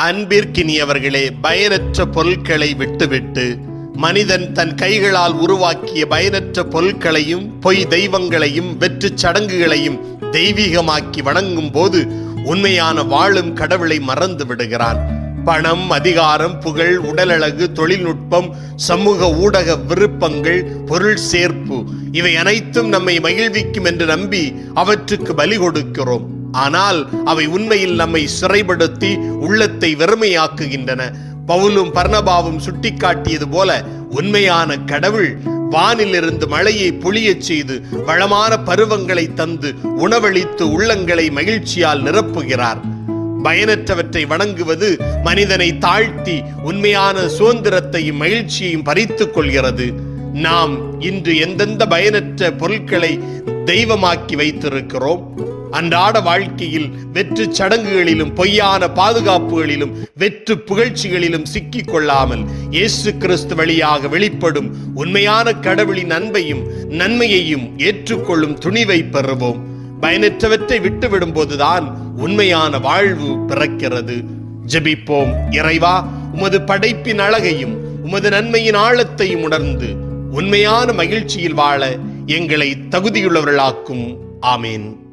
அன்பிற்கினியவர்களே, பயனற்ற பொருட்களை விட்டுவிட்டு மனிதன் தன் கைகளால் உருவாக்கிய பயனற்ற பொருட்களையும் பொய் தெய்வங்களையும் வெற்று சடங்குகளையும் தெய்வீகமாக்கி வணங்கும் போது உண்மையான வாழும் கடவுளை மறந்து விடுகிறான். பணம், அதிகாரம், புகழ், உடலழகு, தொழில்நுட்பம், சமூக ஊடக விருப்பங்கள், பொருள் சேர்ப்பு இவை அனைத்தும் நம்மை மகிழ்விக்கும் என்று நம்பி அவற்றுக்கு பலி கொடுக்கிறோம். ஆனால் அவை உண்மையில் நம்மை சிறைப்படுத்தி உள்ளத்தை வெறுமையாக்குகின்றன. பவுலும் பர்னபாவும் சுட்டிக்காட்டியது போல உண்மையான கடவுள் வானிலிருந்து மழையை பொழியச் செய்து வளமான பருவங்களை தந்து உணவளித்து உள்ளங்களை மகிழ்ச்சியால் நிரப்புகிறார். பயனற்றவற்றை வணங்குவது மனிதனை தாழ்த்தி உண்மையான சுதந்திரத்தையும் மகிழ்ச்சியையும் பறித்துக் கொள்கிறது. நாம் இன்று எந்தெந்த பயனற்ற பொருட்களை தெய்வமாக்கி வைத்திருக்கிறோம்? அன்றாட வாழ்க்கையில் வெற்று சடங்குகளிலும் பொய்யான பாதுகாப்புகளிலும் வெற்று புகழ்ச்சிகளிலும் சிக்கிக் கொள்ளாமல் இயேசு கிறிஸ்து வழியாக வெளிப்படும் உண்மையான கடவுளின் அன்பையும் நன்மையையும் ஏற்றுக்கொள்ளும் துணிவை பெறுவோம். பயனற்றவற்றை விட்டுவிடும் போதுதான் உண்மையான வாழ்வு பிறக்கிறது. ஜெபிப்போம். இறைவா, உமது படைப்பின் அழகையும் உமது நன்மையின் ஆழத்தையும் உணர்ந்து உண்மையான மகிழ்ச்சியில் வாழ எங்களை தகுதியுள்ளவர்களாக்கும். ஆமேன்.